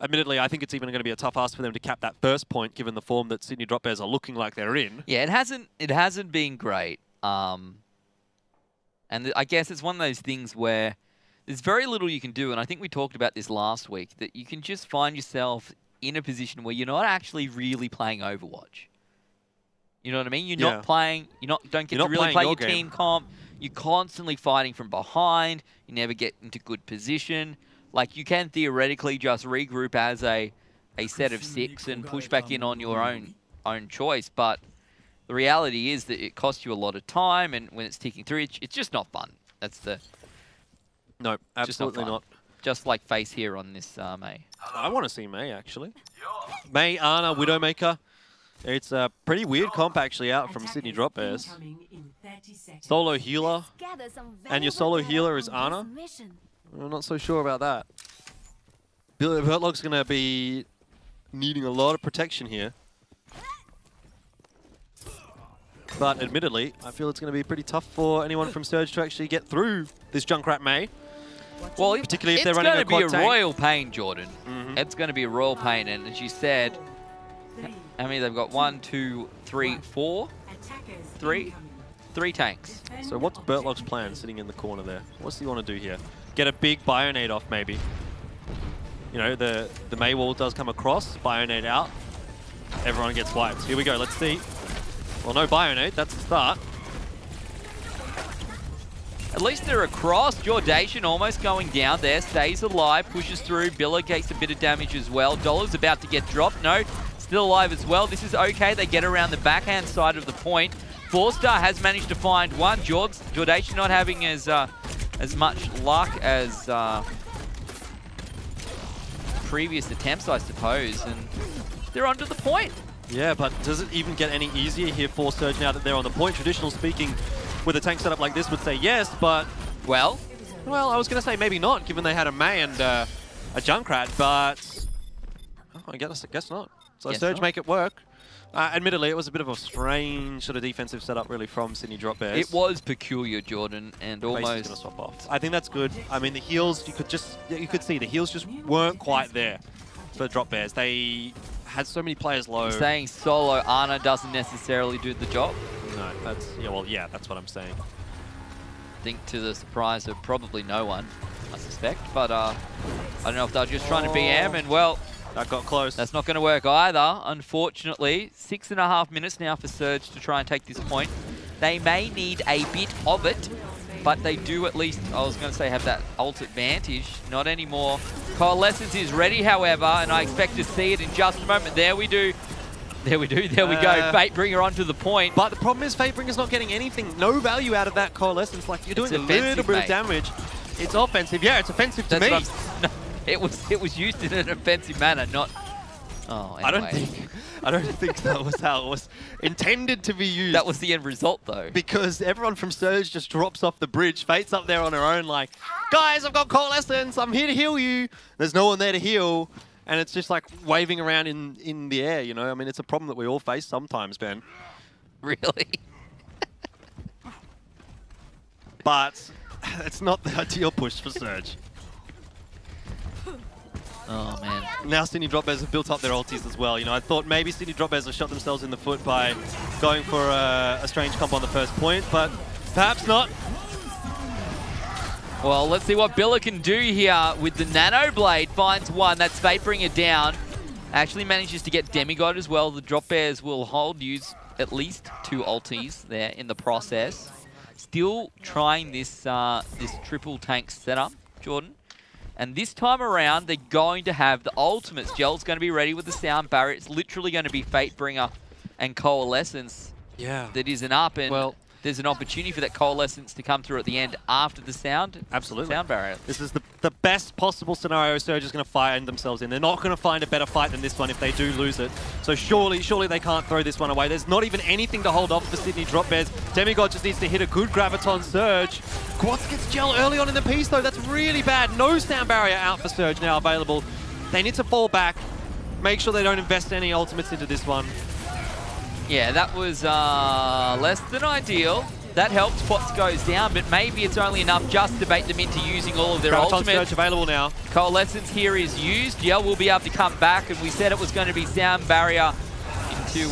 admittedly, I think it's even going to be a tough ask for them to cap that first point, given the form that Sydney Drop Bears are looking like they're in. Yeah, it hasn't been great. And I guess it's one of those things where there's very little you can do, and I think we talked about this last week, that you can just find yourself in a position where you're not actually really playing Overwatch. You know what I mean? You're not playing, don't get to really play your team comp. You're constantly fighting from behind. You never get into good position. Like, you can theoretically just regroup as a set of 6 and push back in on your own choice, but the reality is that it costs you a lot of time, and when it's ticking through, it's just not fun. That's the... No, absolutely not. Just like Face here on this May. I want to see May, actually. May, Ana, Widowmaker. It's a pretty weird comp, actually, out from Sydney Drop Bears. Solo healer. And your solo healer is Ana? I'm not so sure about that. Bertlog's going to be needing a lot of protection here. But admittedly, I feel it's going to be pretty tough for anyone from Surge to actually get through this Junkrat May. Well, particularly if they're running a quad tank. It's going to be a royal pain, Jordan. It's going to be a royal pain, and as you said, how many they've got? 1, 2, 3, 4? 3 tanks. So what's Bertlog's plan sitting in the corner there? What's he want to do here? Get a big Bionade off, maybe. You know, the May wall does come across, Bionade out. Everyone gets wiped. Here we go, let's see. Well, no Bionade, that's the start. At least they're across. Jordation almost going down there. Stays alive, pushes through. Billa takes a bit of damage as well. Dollar's about to get dropped. No, still alive as well. This is okay. They get around the backhand side of the point. 4-star has managed to find one. Jordation not having as much luck as previous attempts, I suppose. And they're onto the point. Yeah, but does it even get any easier here for Surge now that they're on the point? Traditional speaking, with a tank setup like this would say yes, but... Well, I was going to say maybe not, given they had a May and a Junkrat, but... Oh, I guess not. So Surge make it work. Admittedly, it was a bit of a strange sort of defensive setup, really, from Sydney Drop Bears. It was peculiar, Jordan, and almost... going to swap off. I think that's good. I mean, the heals, you could see the heals just weren't quite there for Drop Bears. They had so many players low. Saying solo Ana doesn't necessarily do the job. No, that's that's what I'm saying. I think to the surprise of probably no one, I suspect. But I don't know if they're just trying to BM, and well, that got close. That's not going to work either, unfortunately. 6.5 minutes now for Surge to try and take this point. They may need a bit of it, but they do at least, I was going to say, have that ult advantage. Not anymore. Coalescence is ready, however, and I expect to see it in just a moment. There we do. There we go. Fatebringer onto the point. But the problem is Fatebringer's not getting anything. No value out of that Coalescence. Like, you're doing a little bit of damage. It's offensive. Yeah, it's offensive to me. No, it was used in an offensive manner, not... Oh, anyway. I don't think that was how it was intended to be used. That was the end result, though. Because everyone from Surge just drops off the bridge. Fate's up there on her own like, guys, I've got Coalescence. I'm here to heal you. There's no one there to heal. And it's just like waving around in the air, you know? I mean, it's a problem that we all face sometimes, Ben. Really? But it's not the ideal push for Surge. Oh, man. Now Sydney Drop Bears have built up their ultis as well. You know, I thought maybe Sydney Drop Bears have shot themselves in the foot by going for a strange comp on the first point, but perhaps not. Well, let's see what Billa can do here with the Nano Blade. Finds one. That's Fatebringer down. Actually manages to get Demigod as well. The Drop Bears will use at least 2 ultis there in the process. Still trying this this triple tank setup, Jordan. And this time around, they're going to have the ultimates. Gel's going to be ready with the sound barrier. It's literally going to be Fatebringer and Coalescence that isn't up. And well, there's an opportunity for that Coalescence to come through at the end after the sound barrier. This is the best possible scenario Surge is going to find themselves in. They're not going to find a better fight than this one if they do lose it. So surely they can't throw this one away. There's not even anything to hold off for Sydney Drop Bears. Demigod just needs to hit a good Graviton Surge. Quartz gets Gel early on in the piece though. That's really bad. No sound barrier out for Surge now available. They need to fall back. Make sure they don't invest any ultimates into this one. Yeah, that was less than ideal. That helps. Potts goes down, but maybe it's only enough just to bait them into using all of their ultimates. Surge available now. Coalescence here is used. Yell will be able to come back, and we said it was going to be sound barrier into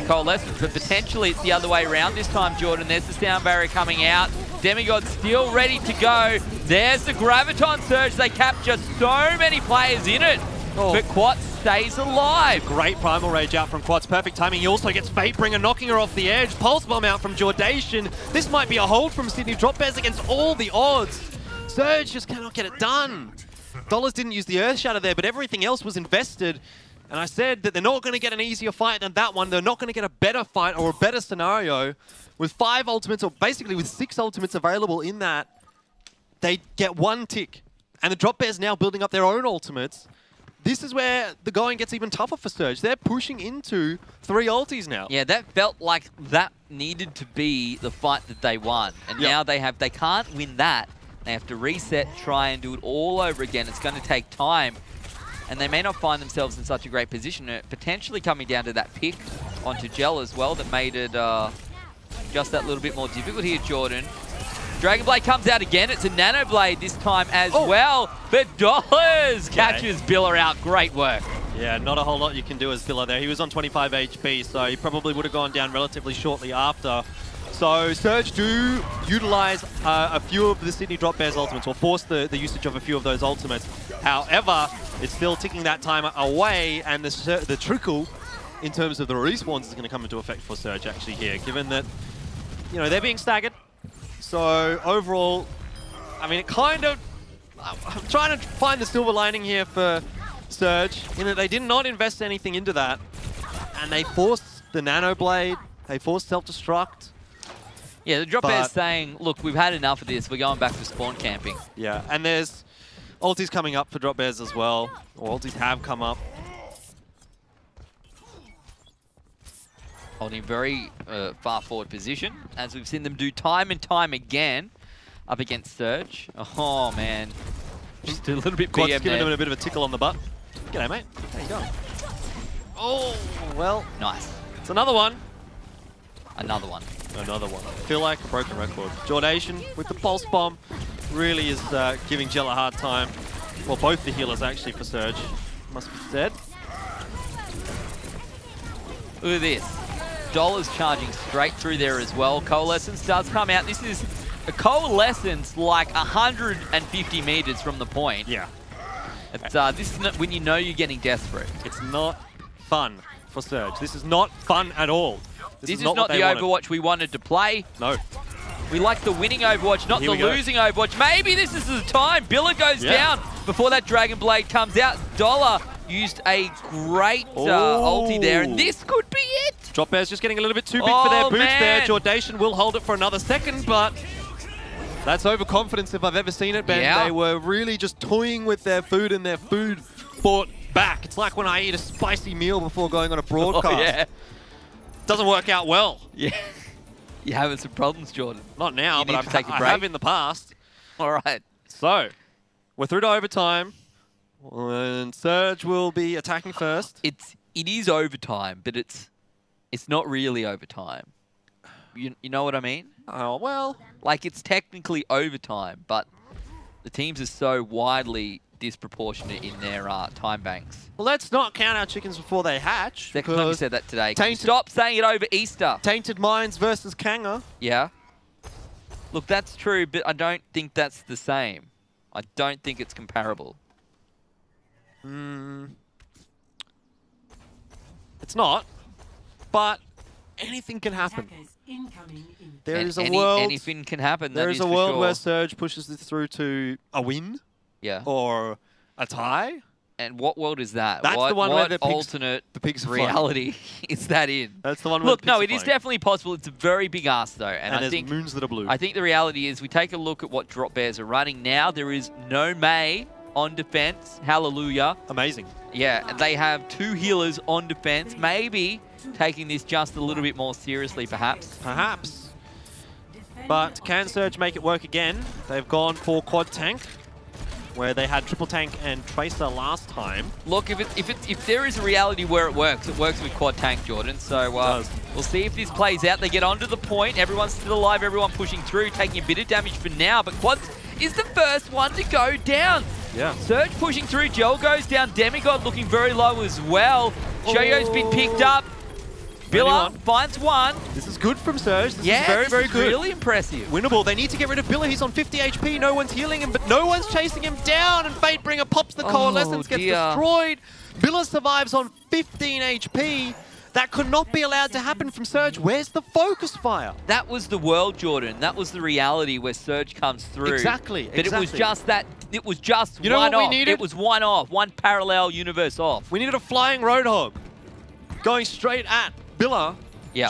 Coalescence, but potentially it's the other way around this time, Jordan. There's the sound barrier coming out. Demigod still ready to go. There's the Graviton Surge. They capture so many players in it, but Quats stays alive. Great Primal Rage out from Quats. Perfect timing. He also gets Fatebringer knocking her off the edge. Pulse Bomb out from Jordation. This might be a hold from Sydney Drop Bears against all the odds. Surge just cannot get it done. Dollars didn't use the Earth Shatter there, but everything else was invested. And I said that they're not going to get an easier fight than that one. They're not going to get a better fight or a better scenario. With 5 ultimates, or basically with 6 ultimates available in that, they get 1 tick. And the Drop Bears now building up their own ultimates. This is where the going gets even tougher for Surge. They're pushing into 3 ultis now. Yeah, that felt like that needed to be the fight that they won. And now they can't win that. They have to reset, try and do it all over again. It's going to take time. And they may not find themselves in such a great position. Potentially coming down to that pick onto Gel as well that made it just that little bit more difficult here, Jordan. Dragon Blade comes out again. It's a Nano Blade this time as well. But Dollars catches Biller out. Great work. Yeah, not a whole lot you can do as Biller there. He was on 25 HP, so he probably would have gone down relatively shortly after. So Surge do utilize a few of the Sydney Drop Bears ultimates, or force the usage of a few of those ultimates. However, it's still ticking that time away, and the trickle in terms of the respawns is going to come into effect for Surge actually here, given that, you know, they're being staggered. So overall, I mean, it kind of, I'm trying to find the silver lining here for Surge, in that they did not invest anything into that, and they forced the Nano Blade, they forced self-destruct. Yeah, the Drop Bears saying, look, we've had enough of this, we're going back to spawn camping. Yeah, and there's ultis coming up for Drop Bears as well, or ultis have come up. Holding very far forward position, as we've seen them do time and time again up against Surge. Oh, man. Just a little bit BM giving him a bit of a tickle on the butt. G'day, mate. How you going? Oh, well. Nice. It's another one. Another one. Another one. I feel like a broken record. Jordation with the Pulse Bomb really is giving Gel a hard time. Well, both the healers actually for Surge, must be said. Look at this. Dollars charging straight through there as well. Coalescence does come out. This is a Coalescence like 150 meters from the point. Yeah. It's, this is not when you know you're getting desperate. It's not fun for Surge. This is not fun at all. This is not the Overwatch we wanted to play. No. We like the winning Overwatch, not the losing Overwatch. Maybe this is the time. Biller goes down before that Dragon Blade comes out. Dollar used a great ulti there, and this could be it. Drop Bears just getting a little bit too big for their boots there. Jordation will hold it for another second, but that's overconfidence if I've ever seen it, Ben. Yeah. They were really just toying with their food, and their food fought back. It's like when I eat a spicy meal before going on a broadcast. Oh, yeah. Doesn't work out well. Yeah. You're having some problems, Jordan. Not now, but I have in the past. All right. So, we're through to overtime, and Surge will be attacking first. It is overtime, but it's not really overtime. You know what I mean? Oh, well. Like, it's technically overtime, but the teams are so widely disproportionate in their time banks. Well, let's not count our chickens before they hatch. Second time you said that today. Stop saying it over Easter. Tainted Minds versus Kanga. Yeah. Look, that's true, but I don't think that's the same. I don't think it's comparable. It's not, but anything can happen. There is a world. Anything can happen. There is a world where Surge pushes this through to a win. Yeah. Or a tie. And what world is that? That's the one where the alternate pigs reality is that in? That's the one where Look, no, it is definitely possible. It's a very big ask, though. And I there's think moons that are blue. I think the reality is we take a look at what Drop Bears are running now. There is no May on defense. Hallelujah. Amazing. Yeah, and they have 2 healers on defense. Maybe taking this just a little bit more seriously, perhaps. Perhaps. But can Surge make it work again? They've gone for quad tank. where they had Triple Tank and Tracer last time. Look, if there is a reality where it works with Quad Tank, Jordan. So we'll see if this plays out. They get onto the point. Everyone's still alive. Everyone pushing through, taking a bit of damage for now. But Quad is the first one to go down. Yeah. Surge pushing through. Gel goes down. Demigod looking very low as well. Shoyo's been picked up. Billa finds one. This is good from Surge. This is very, very good. Really impressive. Winnable. They need to get rid of Billa. He's on 50 HP. No one's healing him, but no one's chasing him down. And Fatebringer pops the Coalescence, gets destroyed. Billa survives on 15 HP. That could not be allowed to happen from Surge. Where's the focus fire? That was the world, Jordan. That was the reality where Surge comes through. Exactly. But it was just that. It was just you know one what off. We needed? It was one off. One parallel universe off. We needed a flying Roadhog going straight at Billa,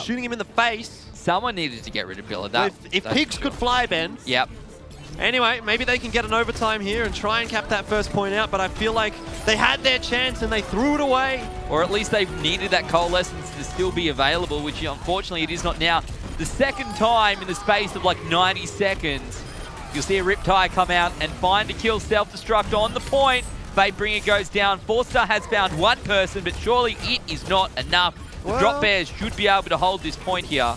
shooting him in the face. Someone needed to get rid of Billa. If Pigs could fly, Ben. Yep. Anyway, maybe they can get an overtime here and try and cap that first point out, but I feel like they had their chance and they threw it away. Or at least they needed that Coalescence to still be available, which unfortunately it is not now. The second time in the space of like 90 seconds, you'll see a Riptide come out and find a kill, self-destruct on the point. Fatebringer goes down. 4-Star has found one person, but surely it is not enough. The Drop Bears should be able to hold this point here.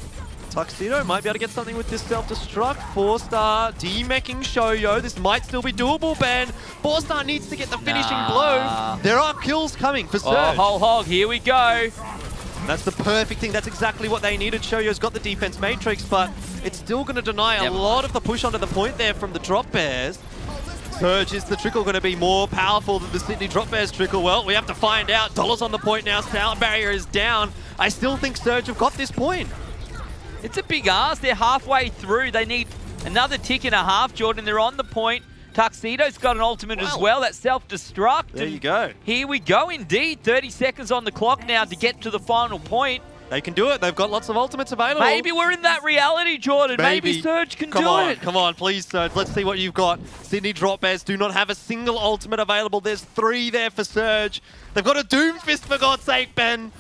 Tuxedo might be able to get something with this self-destruct. 4-Star demeching Shoyo. This might still be doable, Ben. 4-Star needs to get the finishing blow. There are kills coming for Surge. Oh, whole hog, here we go. That's the perfect thing. That's exactly what they needed. Shoyo's got the defense matrix, but it's still going to deny a lot of the push onto the point there from the Drop Bears. Surge, is the trickle going to be more powerful than the Sydney Drop Bears trickle? Well, we have to find out. Dollars on the point now. Sound barrier is down. I still think Surge have got this point. It's a big ask. They're halfway through. They need another tick and a half, Jordan. They're on the point. Tuxedo's got an ultimate as well. That self-destruct. There you go. Here we go indeed. 30 seconds on the clock now to get to the final point. They can do it. They've got lots of ultimates available. Maybe we're in that reality, Jordan. Maybe Surge can do it. Come on, please, Surge. Let's see what you've got. Sydney Drop Bears do not have a single ultimate available. There's 3 there for Surge. They've got a Doomfist, for God's sake, Ben.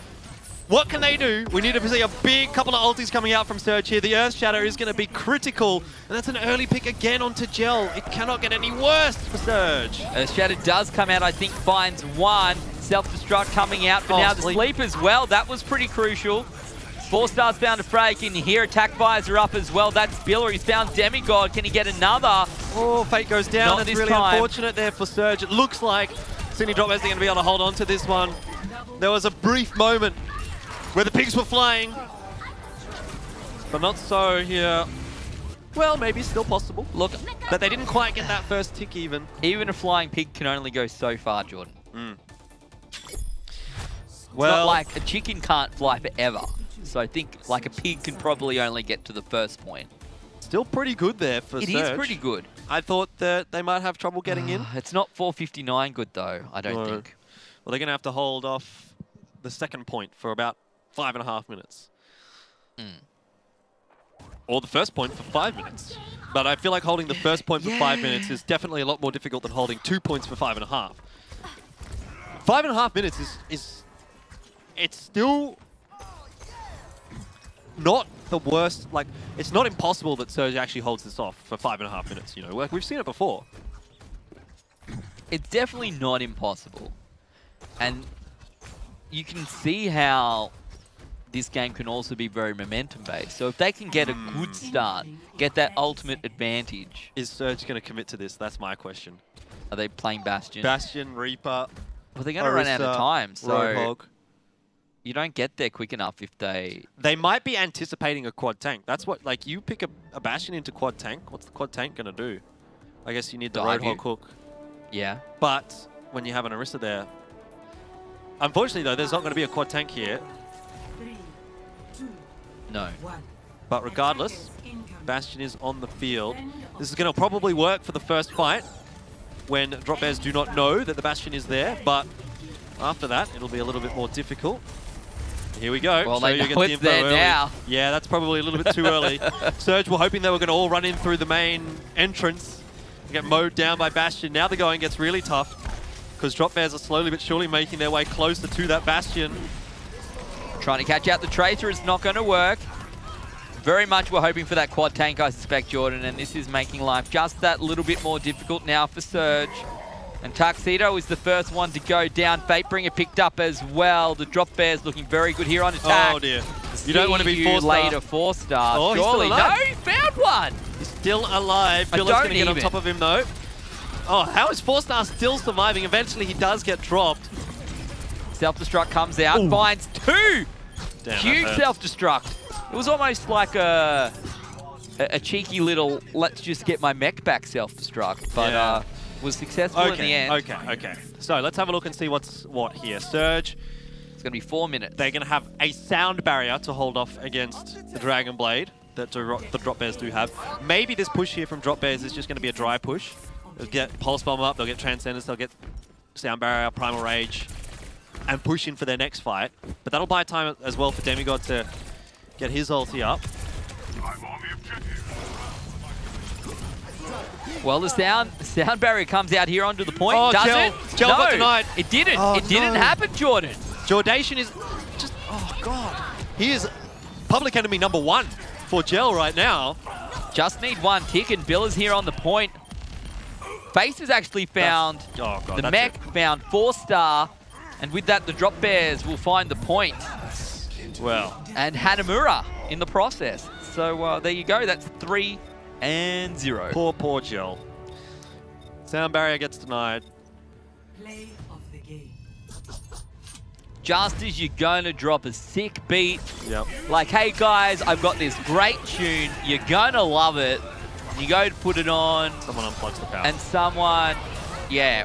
What can they do? We need to see a big couple of ultis coming out from Surge here. The Earth Shatter is going to be critical. And that's an early pick again onto Gel. It cannot get any worse for Surge. Earth Shatter does come out, I think, finds one. Self-destruct coming out, but now the sleep as well. That was pretty crucial. 4-Star's found a frag in here. Attack visor up as well. That's Billa. He's found Demigod. Can he get another? Oh, Fate goes down. Not That's this really time. unfortunate there for Surge. It looks like Sydney Drop Bears are going to be able to hold on to this one. There was a brief moment where the pigs were flying, but not so here. Well, maybe still possible. Look, but they didn't quite get that first tick even. Even a flying pig can only go so far, Jordan. Well, it's not like a chicken can't fly forever. So I think like a pig can probably only get to the first point. Still pretty good there for Surge. It is pretty good. I thought that they might have trouble getting in. It's not 4:59 good though, I don't think. Well, they're going to have to hold off the second point for about 5.5 minutes. Or the first point for 5 minutes. But I feel like holding the first point for 5 minutes is definitely a lot more difficult than holding 2 points for 5.5. 5.5 minutes is it's still not the worst. Like, it's not impossible that Surge actually holds this off for 5.5 minutes, you know. Like, we've seen it before. It's definitely not impossible. And you can see how this game can also be very momentum-based. So if they can get a good start, get that ultimate advantage. Is Surge going to commit to this? That's my question. Are they playing Bastion? Bastion, Reaper. Well, they're going to run out of time, so Roadhog. You don't get there quick enough if they... They might be anticipating a quad tank. That's what, like, you pick a Bastion into quad tank, what's the quad tank going to do? I guess you need the Roadhog hook. Yeah. But when you have an Orisa there... Unfortunately, though, there's not going to be a quad tank here. No. But regardless, Bastion is on the field. This is going to probably work for the first fight when Drop Bears do not know that the Bastion is there, but after that, it'll be a little bit more difficult. Here we go. Well, they know it's there now. Yeah, that's probably a little bit too early. Surge were hoping they were going to all run in through the main entrance and get mowed down by Bastion. Now the going gets really tough because Drop Bears are slowly but surely making their way closer to that Bastion. Trying to catch out the Tracer is not going to work. Very much we're hoping for that quad tank, I suspect, Jordan, and this is making life just that little bit more difficult now for Surge. And Tuxedo is the first one to go down. Fatebringer picked up as well. The Drop Bears looking very good here on attack. Oh dear. You don't want to be 4-star. Later 4-star. Oh, surely. he's still alive. No, he found one. He's still alive. Biller's going to get on top of him though. Oh, how is 4-star still surviving? Eventually he does get dropped. Self-destruct comes out, Ooh. finds 2. Damn, huge self-destruct. It was almost like a cheeky little, let's just get my mech back self-destruct, but was successful in the end. Okay. So let's have a look and see what's what here. Surge. It's going to be 4 minutes. They're going to have a sound barrier to hold off against the Dragon Blade that the Drop Bears do have. Maybe this push here from Drop Bears is just going to be a dry push. They'll get Pulse Bomb up, they'll get Transcendence, they'll get Sound Barrier, Primal Rage, and push in for their next fight. But that'll buy time as well for Demigod to get his ulti up. Well, the sound barrier comes out here onto the point. Oh, Does Gel. it? Gel no, got denied. It didn't. Oh, it didn't happen, Jordan. Jordation is just, oh god. He is public enemy #1 for Gel right now. Just need one tick, and Bill is here on the point. Face has actually found, the mech found 4-star, and with that, the Drop Bears will find the point. Well. And Hanamura in the process. So there you go, that's 3-0. Poor Gel. Sound barrier gets denied. Play of the game. Just as you're going to drop a sick beat, Yep. like, hey guys, I've got this great tune, you're going to love it. You go to put it on. Someone unplugs the power. And someone,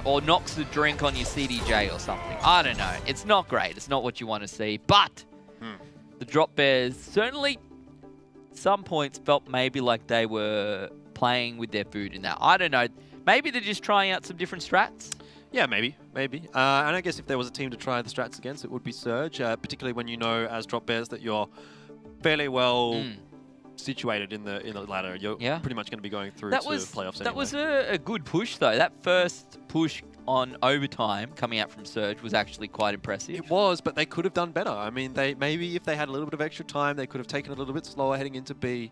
or knocks the drink on your CDJ or something. I don't know. It's not great. It's not what you want to see. But the Drop Bears certainly, some points felt maybe like they were playing with their food in that. I don't know. Maybe they're just trying out some different strats. Yeah, maybe. And I guess if there was a team to try the strats against, it would be Surge, particularly when you know as Drop Bears that you're fairly well situated in the ladder. You're pretty much going to be going through to playoffs anyway. That was a good push, though. That first push on overtime coming out from Surge was actually quite impressive. It was, but they could have done better. I mean, maybe if they had a little bit of extra time, they could have taken it a little bit slower heading into B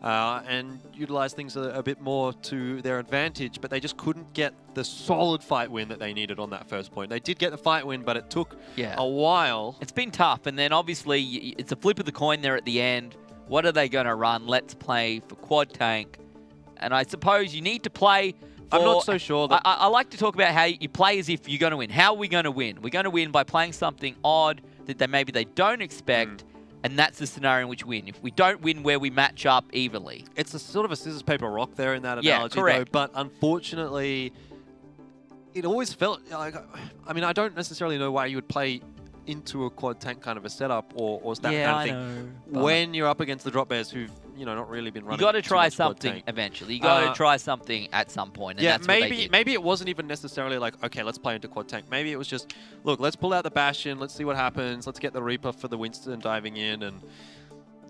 and utilized things a bit more to their advantage, but they just couldn't get the solid fight win that they needed on that first point. They did get the fight win, but it took a while. It's been tough, and then obviously it's a flip of the coin there at the end. What are they going to run? Let's play for quad tank. And I suppose you need to play for... I'm not so sure that... I like to talk about how you play as if you're going to win. How are we going to win? We're going to win by playing something odd that maybe they don't expect, and that's the scenario in which we win. If we don't win where we match up evenly. It's a sort of a scissors, paper, rock there in that analogy, though. But unfortunately, it always felt like... I mean, I don't necessarily know why you would play into a quad tank kind of a setup or that kind of thing when you're up against the Drop Bears who've not really been running. You got to try something eventually. You got to try something at some point. And that's maybe it wasn't even necessarily like, okay, let's play into quad tank. Maybe it was just, look, let's pull out the Bastion, let's see what happens, let's get the Reaper for the Winston diving in and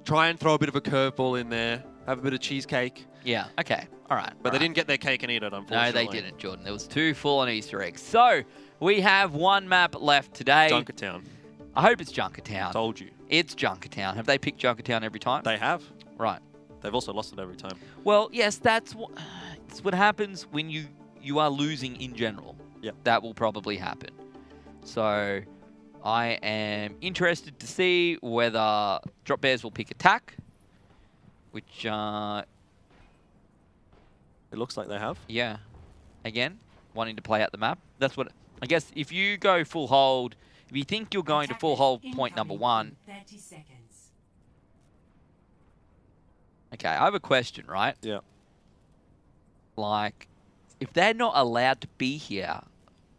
try and throw a bit of a curveball in there, have a bit of cheesecake. Yeah. Okay. All right. But they didn't get their cake and eat it, unfortunately. No, they didn't, Jordan. There was 2 full-on Easter eggs. So we have 1 map left today. Junkertown. I hope it's Junkertown. Told you. It's Junkertown. Have they picked Junkertown every time? They have. Right. They've also lost it every time. Well, yes, that's what happens when you are losing in general. Yeah. That will probably happen. So I am interested to see whether Drop Bears will pick attack, which... It looks like they have. Yeah. Again, wanting to play out the map. That's what... I guess if you go full hold... If you think you're going to full hold point #1... 30 seconds. Okay, I have a question, right? Yeah. Like, if they're not allowed to be here,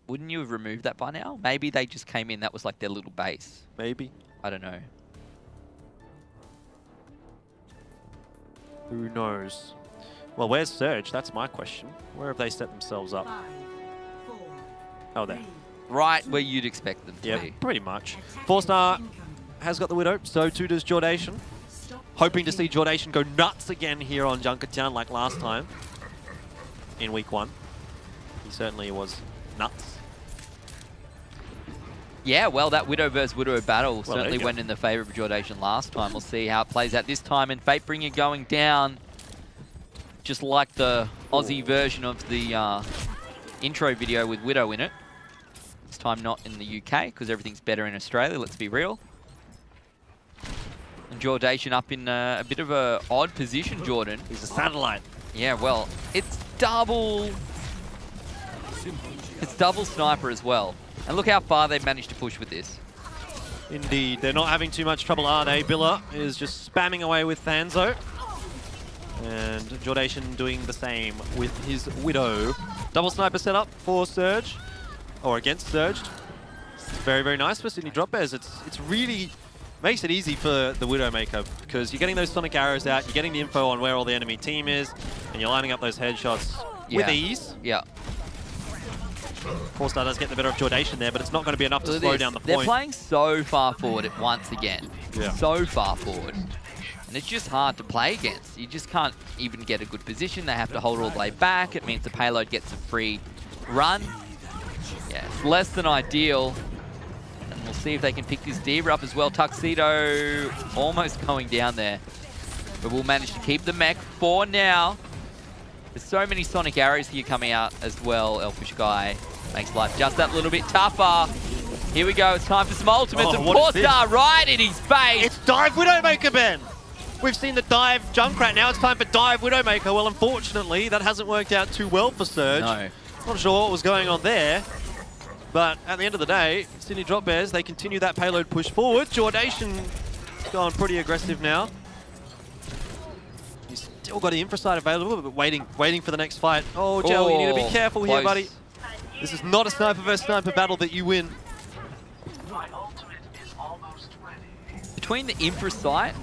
wouldn't you have removed that by now? Maybe they just came in, that was like their little base. Maybe. I don't know. Who knows? Well, where's Surge? That's my question. Where have they set themselves up? 5, 4, Oh, there. Right where you'd expect them to be. Pretty much. 4-star has got the Widow, so too does Jordation. Hoping to see Jordation go nuts again here on Junkertown like last time in week 1. He certainly was nuts. Yeah, well, that Widow versus Widow battle certainly went in the favor of Jordation last time. We'll see how it plays out this time. And Fatebringer going down, just like the Aussie version of the intro video with Widow in it. This time not in the UK, because everything's better in Australia, let's be real. And Jordation up in a bit of a odd position, Jordan. He's a satellite. Yeah, well, it's double sniper as well. And look how far they've managed to push with this. Indeed, they're not having too much trouble, are they? Billa is just spamming away with Thanzo. And Jordation doing the same with his Widow. Double sniper setup for Surge, or against Surge. Very, very nice for Sydney Drop Bears. It's really makes it easy for the Widowmaker because you're getting those sonic arrows out, you're getting the info on where all the enemy team is, and you're lining up those headshots with ease. Yeah. 4-star does get the better of Jordation there, but it's not going to be enough to slow down the point. They're playing so far forward once again. Yeah. So far forward. And it's just hard to play against. You just can't even get a good position. They have to hold all the way back. It means the payload gets a free run. Yeah, it's less than ideal. And we'll see if they can pick this Diva up as well. Tuxedo almost going down there. But we'll manage to keep the mech for now. There's so many sonic arrows here coming out as well. Elfishguy makes life just that little bit tougher. Here we go. It's time for some ultimates. And 4-star right in his face. It's Dive Widowmaker, Ben. We've seen the Dive Junkrat. Now it's time for Dive Widowmaker. Well, unfortunately, that hasn't worked out too well for Surge. No. Not sure what was going on there. But at the end of the day, Sydney Drop Bears, they continue that payload push forward. Jordation going pretty aggressive now. He's still got the infra side available, but waiting for the next fight. Oh, Joe, you need to be careful here, buddy. This is not a sniper versus sniper battle that you win. Between the infra sight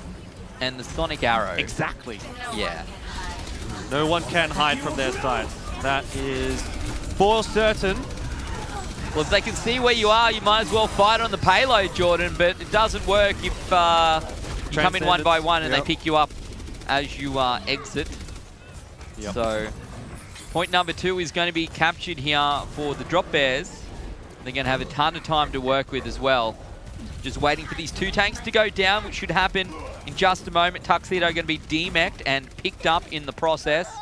and the sonic arrow. Exactly. Yeah. No one can hide from their sight. That is for certain. Well, if they can see where you are, you might as well fight on the payload, Jordan, but it doesn't work if you come in one by one and they pick you up as you exit. Yep. So, point number 2 is going to be captured here for the Drop Bears. They're going to have a ton of time to work with as well. Just waiting for these 2 tanks to go down, which should happen in just a moment. Tuxedo going to be demeched and picked up in the process.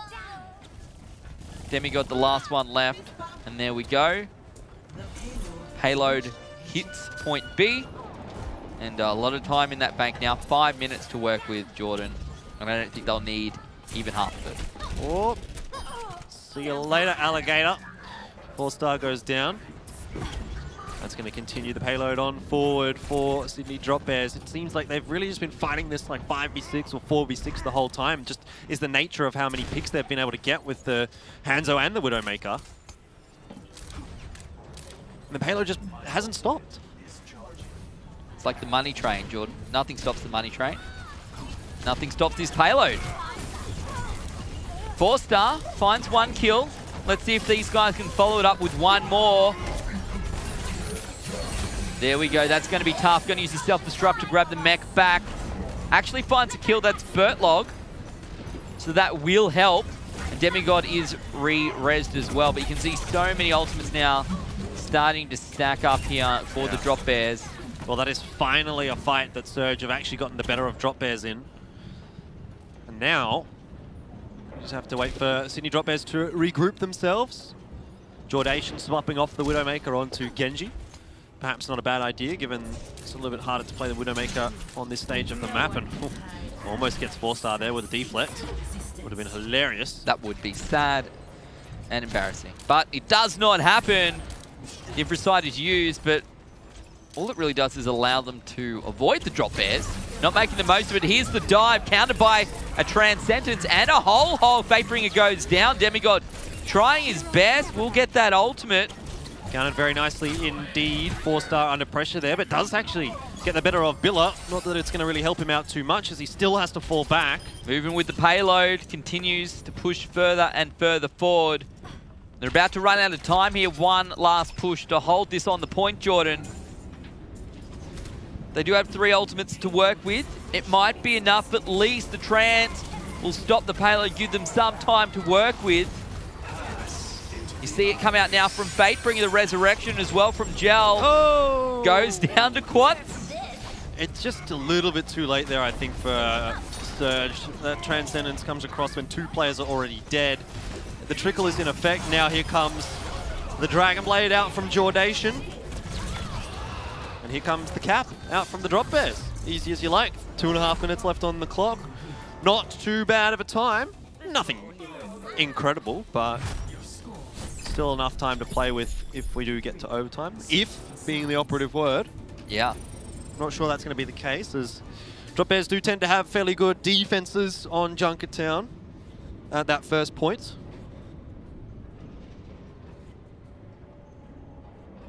Demigod the last one left, and there we go. Payload hits point B, and a lot of time in that bank now. 5 minutes to work with, Jordan, and I don't think they'll need even half of it. Oh, see you later, alligator. 4-star goes down. That's going to continue the payload on forward for Sydney Drop Bears. It seems like they've really just been fighting this like 5v6 or 4v6 the whole time. Just is the nature of how many picks they've been able to get with the Hanzo and the Widowmaker. And the payload just hasn't stopped. It's like the money train, Jordan. Nothing stops the money train. Nothing stops this payload. 4-star finds 1 kill. Let's see if these guys can follow it up with 1 more. There we go. That's going to be tough. Going to use the self-destruct to grab the mech back. Actually finds a kill. That's Bertlog. So that will help. And Demigod is re-resed as well. But you can see so many ultimates now starting to stack up here for the Drop Bears. Well, that is finally a fight that Surge have actually gotten the better of Drop Bears in. And now, we just have to wait for Sydney Drop Bears to regroup themselves. Jordation swapping off the Widowmaker onto Genji. Perhaps not a bad idea, given it's a little bit harder to play the Widowmaker on this stage of the map. And almost gets 4-star there with a deflect. Would have been hilarious. That would be sad and embarrassing. But it does not happen. The infra side is used, but all it really does is allow them to avoid the Drop Bears. Not making the most of it. Here's the dive, countered by a Transcendence and a whole hog. Vapouringer goes down. Demigod trying his best. We'll get that ultimate. Counted very nicely indeed. 4-star under pressure there, but does actually get the better of Billa. Not that it's going to really help him out too much, as he still has to fall back. Moving with the payload, continues to push further and further forward. They're about to run out of time here. 1 last push to hold this on the point, Jordan. They do have 3 ultimates to work with. It might be enough. At least the Trans will stop the payload, give them some time to work with. You see it come out now from Fate, bringing the resurrection as well from Gel. Oh! Goes down to Quats. It's just a little bit too late there, I think, for Surge. That Transcendence comes across when 2 players are already dead. The trickle is in effect. Now here comes The Dragon Blade out from Jordation. And here comes the cap out from the Drop Bears. Easy as you like. 2.5 minutes left on the clock. Not too bad of a time. Nothing incredible, but still enough time to play with if we do get to overtime. If being the operative word. Yeah. Not sure that's going to be the case, as Drop Bears do tend to have fairly good defenses on Junkertown at that first point.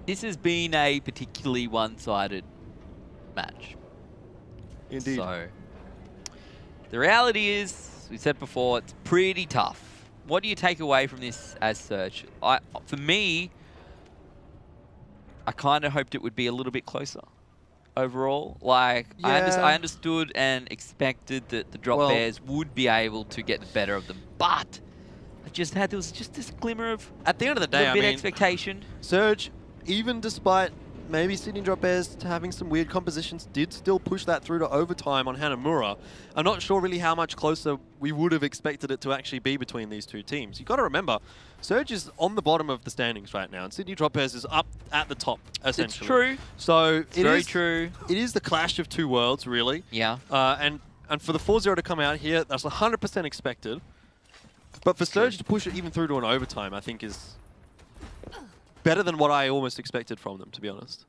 This has been a particularly one-sided match. Indeed. So, the reality is, we said before, it's pretty tough. What do you take away from this as Surge? For me, I kind of hoped it would be a little bit closer overall. Like, yeah. I understood and expected that the Drop Bears would be able to get the better of them, but there was just this glimmer of at the end of the day, expectation. Surge, even despite maybe Sydney Drop Bears having some weird compositions, did still push that through to overtime on Hanamura. I'm not sure really how much closer we would have expected it to actually be between these two teams. You've got to remember, Surge is on the bottom of the standings right now, and Sydney Drop Bears is up at the top, essentially. It's true. So it's very true. It is the clash of two worlds, really. Yeah. And for the 4-0 to come out here, that's 100% expected. But for Surge to push it even through to an overtime, I think is better than what I almost expected from them, to be honest.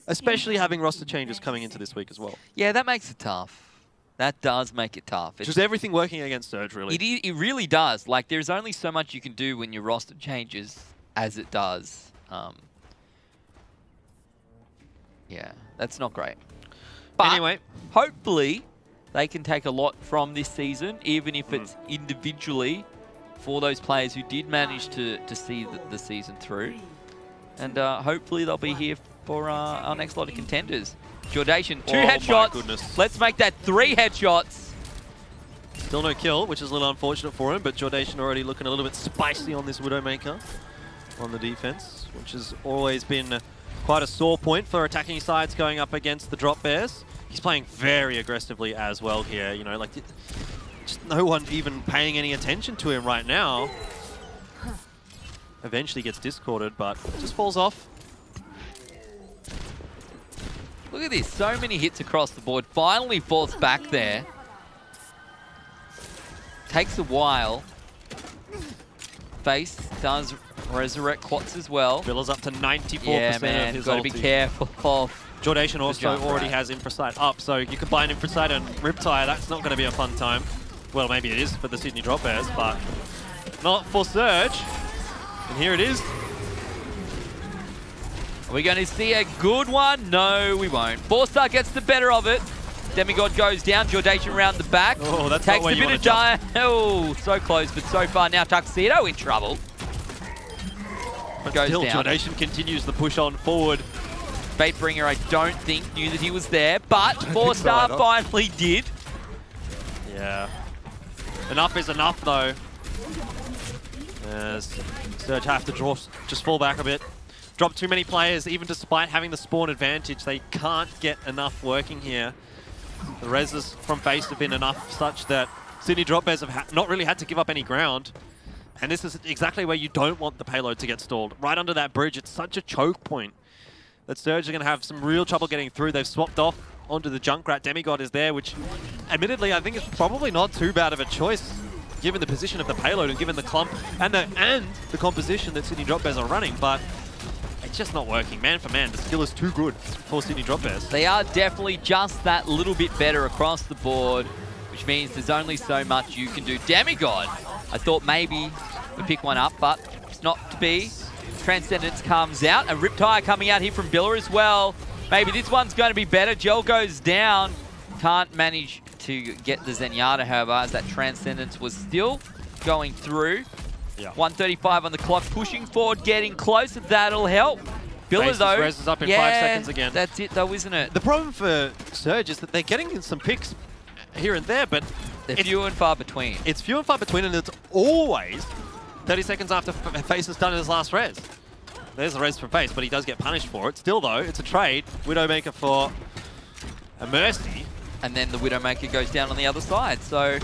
Especially having roster changes coming into this week as well. Yeah, that makes it tough. That does make it tough. Just everything working against Surge, really. It really does. Like, there's only so much you can do when your roster changes as it does. Yeah, that's not great. But anyway, hopefully they can take a lot from this season, even if it's individually for those players who did manage to see the season through. And hopefully they'll be here for our next lot of contenders. Jordation, 2 headshots. My goodness. Let's make that 3 headshots. Still no kill, which is a little unfortunate for him, but Jordation already looking a little bit spicy on this Widowmaker on the defense, which has always been quite a sore point for attacking sides going up against the Drop Bears. He's playing very aggressively as well here, you know, like just no one even paying any attention to him right now. Eventually gets discorded, but just falls off. Look at this, so many hits across the board. Finally falls back there. Takes a while. Face does resurrect Quats as well. Villa's up to 94% yeah, man, of his gotta be careful of. Jordation also already has Infrasight up, so you combine Infrasight and Riptire, that's not going to be a fun time. Well, maybe it is for the Sydney Drop Bears, but not for Surge. And here it is. Are we going to see a good one? No, we won't. 4-star gets the better of it. Demigod goes down. Jordation around the back. Oh, that's takes not where a you bit of giant. Oh, so close, but so far now. Tuxedo in trouble. But goes still, down. Jordation continues the push on forward. Baitbringer, I don't think, knew that he was there, but 4-star finally did. Yeah. Enough is enough, though. As Surge have to just fall back a bit. Drop too many players, even despite having the spawn advantage. They can't get enough working here. The reses from base have been enough such that Sydney Drop Bears have not really had to give up any ground. And this is exactly where you don't want the payload to get stalled. Right under that bridge, it's such a choke point that Surge are going to have some real trouble getting through. They've swapped off onto the Junkrat. Demigod is there, which admittedly I think is probably not too bad of a choice given the position of the payload and given the clump and the composition that Sydney Drop Bears are running, but it's just not working. Man for man, the skill is too good for Sydney Drop Bears. They are definitely just that little bit better across the board, which means there's only so much you can do. Demigod, I thought maybe we pick one up, but it's not to be. Transcendence comes out. A Riptire coming out here from Billa as well. Maybe this one's going to be better. Gel goes down. Can't manage to get the Zenyatta, however, as that Transcendence was still going through. Yeah. 1:35 on the clock, pushing forward, getting close. That'll help. Billa, though. Res is up in 5 seconds again. That's it, though, isn't it? The problem for Surge is that they're getting in some picks here and there, but they're few and far between. It's few and far between, and it's always 30 seconds after Face has done his last res. There's the res for Face, but he does get punished for it. Still, though, it's a trade. Widowmaker for a Mercy. And then the Widowmaker goes down on the other side. So,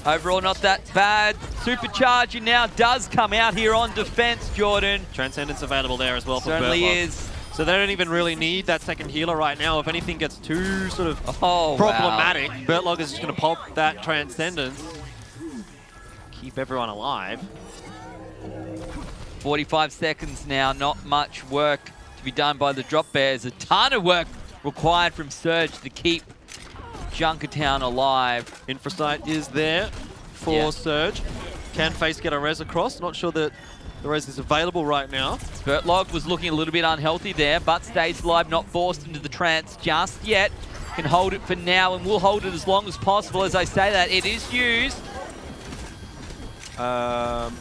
overall, not that bad. Supercharger now does come out here on defense, Jordan. Transcendence available there as well for Certainly Bertlog. is. So they don't even really need that second healer right now. If anything gets too sort of Oh, problematic, wow. Bertlog is just going to pop that Transcendence. Keep everyone alive. 45 seconds now, not much work to be done by the Drop Bears. A ton of work required from Surge to keep Junkertown alive. Infrasight is there for Surge. Can Face get a res across? Not sure that the res is available right now. Bertlog was looking a little bit unhealthy there, but stays alive, not forced into the trance just yet. Can hold it for now, and will hold it as long as possible. As I say that, it is used. Not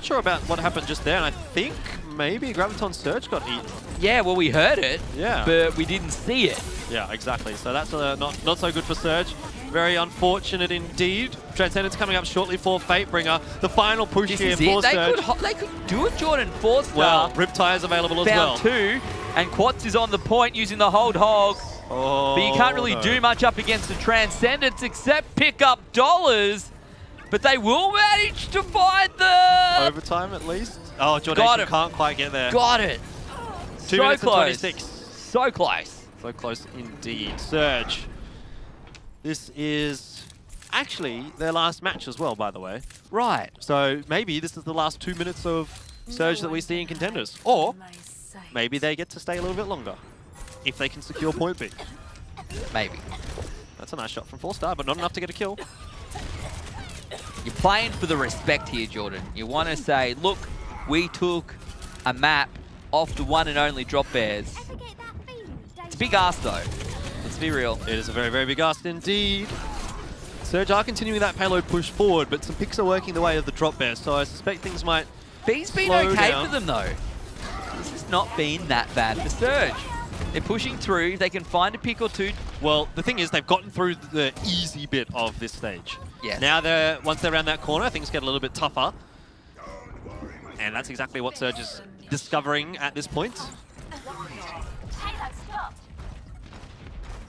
sure about what happened just there, and I think maybe Graviton Surge got eaten. Yeah, well, we heard it, Yeah. but we didn't see it. Yeah, exactly. So that's not so good for Surge. Very unfortunate indeed. Transcendence coming up shortly for Fatebringer. The final push This here is for it. Surge. They could do it, Jordan. 4-star. Well, Riptide is available as well. Found 2, and Quartz is on the point using the hold hog. Oh, But you can't really do much up against the Transcendence except pick up dollars. But they will manage to find the... Overtime at least. Oh, Got Jordation him. can't quite get there. Got it. 2 So minutes close. and 26. So close. So close indeed. Surge. This is actually their last match as well, by the way. Right. So maybe this is the last 2 minutes of Surge that we see in Contenders. Or maybe they get to stay a little bit longer if they can secure point B. Maybe. That's a nice shot from 4-star, but not enough to get a kill. You're playing for the respect here, Jordan. You want to say, look, we took a map off the one and only Drop Bears. It's a big ask, though. Let's be real. It is a very, very big ask indeed. Surge are continuing that payload push forward, but some picks are working the way of the Drop Bears, so I suspect things might B's been slow okay down. for them, though. This has not been that bad for Surge. They're pushing through. They can find a pick or two. Well, the thing is, they've gotten through the easy bit of this stage. Yes. Now, once they're around that corner, things get a little bit tougher. And that's exactly what Surge is discovering at this point.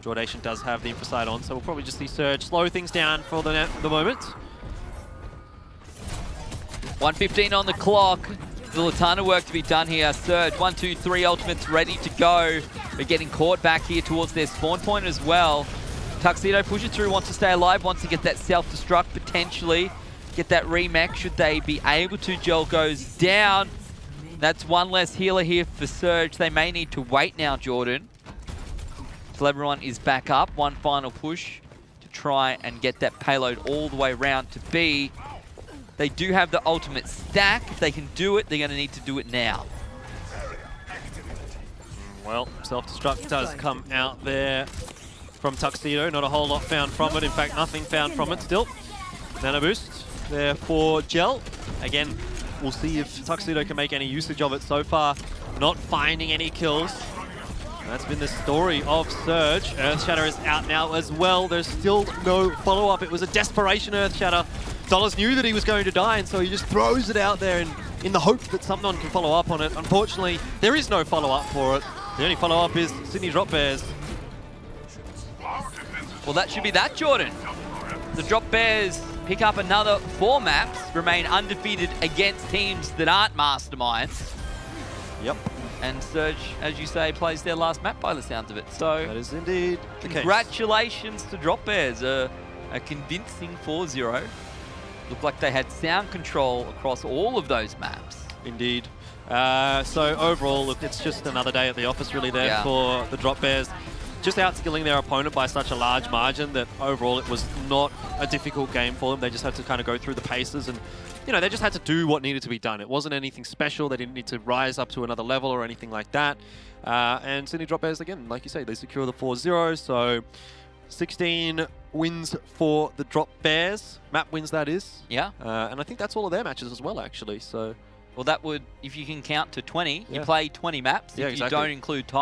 Jordation does have the Infrasight on, so we'll probably just see Surge slow things down for the moment. 1:15 on the clock. Still a ton of work to be done here. Surge, 1, 2, 3 ultimates ready to go. They're getting caught back here towards their spawn point as well. Tuxedo pushes through, wants to stay alive, wants to get that self-destruct potentially. Get that remake should they be able to. Gel goes down. That's one less healer here for Surge. They may need to wait now, Jordan. Till everyone is back up. One final push to try and get that payload all the way around to B. They do have the ultimate stack. If they can do it, they're going to need to do it now. Well, self-destruct does come out there from Tuxedo. Not a whole lot found from it. In fact, nothing found from it still. Nano boost there for Gel. Again, we'll see if Tuxedo can make any usage of it so far. Not finding any kills. That's been the story of Surge. Earthshatter is out now as well. There's still no follow-up. It was a desperation Earthshatter. Dollars knew that he was going to die, and so he just throws it out there in the hope that someone can follow up on it. Unfortunately, there is no follow-up for it. The only follow-up is Sydney Drop Bears. Well, that should be that, Jordan. The Drop Bears pick up another 4 maps, remain undefeated against teams that aren't masterminds. Yep. And Surge, as you say, plays their last map by the sounds of it. So, That is indeed the case. congratulations to Drop Bears. A convincing 4-0. Looked like they had sound control across all of those maps. Indeed. So overall, look, it's just another day at the office really there for the Drop Bears. Just outskilling their opponent by such a large margin that overall it was not a difficult game for them. They just had to kind of go through the paces and, you know, they just had to do what needed to be done. It wasn't anything special. They didn't need to rise up to another level or anything like that. And Sydney Drop Bears, again, like you say, they secure the 4-0. So 16 wins for the Drop Bears. Map wins, that is. Yeah. And I think that's all of their matches as well, actually. So, Well, that would, if you can count to 20, you Yeah. play 20 maps. Yeah, If you exactly. don't include time.